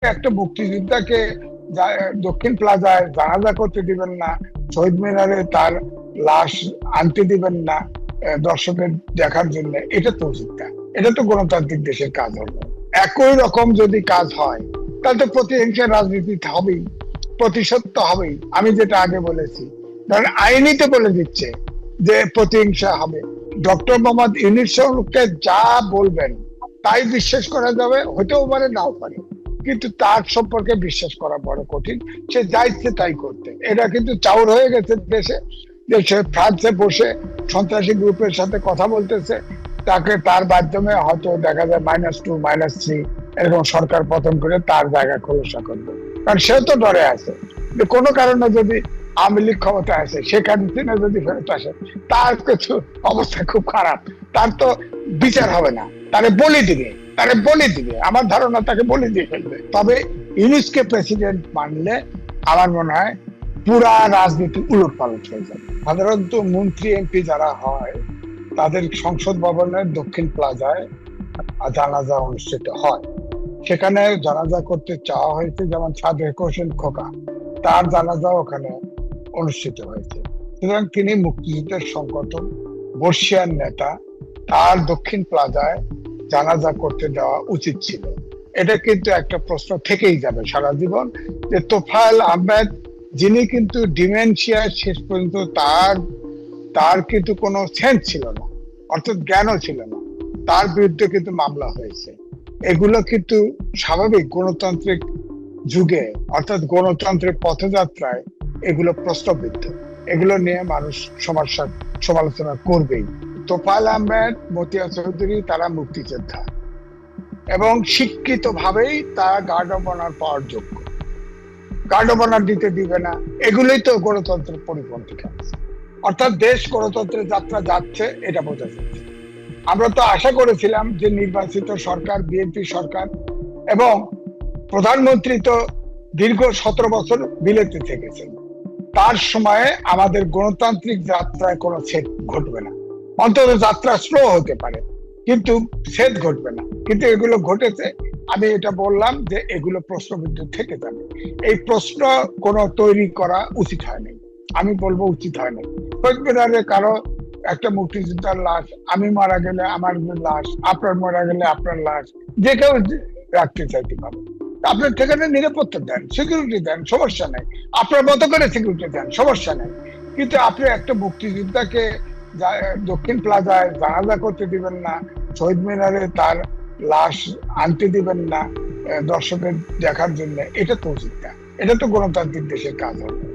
একটা মুক্তিযোদ্ধাকে দক্ষিণ প্লাজায় জানাজা করতে দিবেন না, শহীদ মিনারে তার লাশ আনতে দিবেন না দর্শকের দেখার জন্য, এটা তো উচিত না। এটা তো গণতান্ত্রিক দেশের কাজ হলো। একই রকম যদি কাজ হয় তাহলে তো প্রতিহিংসা রাজনীতি হবেই, প্রতিশোধ তো হবেই। আমি যেটা আগে বলেছি, কারণ আইনই তো বলে দিচ্ছে যে প্রতিহিংসা হবে। ডক্টর মোহাম্মদ ইউনূসকে যা বলবেন তাই বিশ্বাস করা যাবে, হতেও পারে নাও পারে, কিন্তু তার সম্পর্কে বিশ্বাস করা বড় কঠিন। সে যা ইচ্ছে তাই করতে, এটা কিন্তু চাউর হয়ে গেছে দেশে। দেশে ফ্রান্সে বসে সন্ত্রাসী গ্রুপের সাথে কথা বলতেছে, তাকে তার মাধ্যমে হয়তো দেখা যায় -2 -3 এরকম সরকার পতন করে তার জায়গা খোলসা করবে। কারণ সেও তো ডরে আছে যে কোনো কারণে যদি আওয়ামী লীগ ক্ষমতায় আসে, শেখ হাসিনা যদি ফেরত আসে, তার কিছু অবস্থা খুব খারাপ, তার তো বিচার হবে না, তারে বলি দিবে, আমার ধারণা তাকে বলি দিয়ে ফেলবে। তবে ইউনূসকে প্রেসিডেন্ট মানলে আমার মনে হয় পুরা রাজনীতি উলট পালট হয়ে যাবে। সাধারণত মন্ত্রী এমপি যারা হয় তাদের সংসদ ভবনের দক্ষিণ প্লাজায় জানাজা অনুষ্ঠিত হয়। সেখানে জানাজা করতে চাওয়া হয়েছে, যেমন সাদেক হোসেন খোকা, তার জানাজা ওখানে অনুষ্ঠিত হয়েছে। সুতরাং তিনি মুক্তিযুদ্ধের সংগঠন, বর্ষিয়ান নেতা, তার দক্ষিণ প্লাজায় জানাজা করতে দেওয়া উচিত ছিল। এটা কিন্তু একটা প্রশ্ন থেকেই যাবে সারা জীবন, যে তোফায়েল আহমেদ, যিনি কিন্তু ডিমেনশিয়া, শেষ পর্যন্ত তার কিন্তু কোনো সেন্স ছিল না, অর্থাৎ জ্ঞানও ছিল না, তার বিরুদ্ধে কিন্তু মামলা হয়েছে। এগুলো কিন্তু স্বাভাবিক গণতান্ত্রিক যুগে, অর্থাৎ গণতন্ত্রের পথযাত্রায় এগুলো প্রশ্নবিদ্ধ, এগুলো নিয়ে মানুষ সমালোচনা করবেই। তোফায়েল আহমেদ, মতিয়া চৌধুরী তারা মুক্তিযোদ্ধা এবং শিক্ষিত ভাবেই তারা গার্ড অব অনার পাওয়ার যোগ্য। গার্ড অব অনার দিতে দিবে না, এগুলোই তো গণতন্ত্রের পরিপন্থী কাজ। অর্থাৎ দেশ গণতন্ত্রের যাত্রা যাচ্ছে, এটা বোঝা যাচ্ছে। আমরা তো আশা করেছিলাম যে নির্বাচিত সরকার, বিএনপি সরকার, এবং প্রধানমন্ত্রী তো দীর্ঘ 17 বছর বিলেতে থেকেছেন, তার সময়ে আমাদের গণতান্ত্রিক যাত্রায় কোনো ছেদ ঘটবে না। অন্তত যাত্রা স্লো হতে পারে, কিন্তু ছেদ ঘটবে না। কিন্তু এগুলো ঘটেছে। আমি এটা বললাম যে এগুলো প্রশ্নবিদ্ধ থেকে যাবে। এই প্রশ্ন কোনো তৈরি করা উচিত হয়নি, আমি বলবো উচিত হয়নি। শহীদ মিনারে কারো একটা মুক্তিযোদ্ধার লাশ, আমি মারা গেলে আমার লাশ, আপনার মারা গেলে আপনার লাশ, যে কেউ রাখতে চাইতে পারে। আপনার সেখানে নিরাপত্তা দেন, সিকিউরিটি দেন, সমস্যা নেই, আপনার মতো করে সিকিউরিটি দেন, সমস্যা নেই। কিন্তু আপনি একটা মুক্তিযোদ্ধাকে দক্ষিণ প্লাজায় জানাজা করতে দিবেন না, শহীদ মিনারে তার লাশ আনতে দিবেন না দর্শকের দেখার জন্য, এটা তো উচিত না। এটা তো গণতান্ত্রিক দেশের কাজ হবে।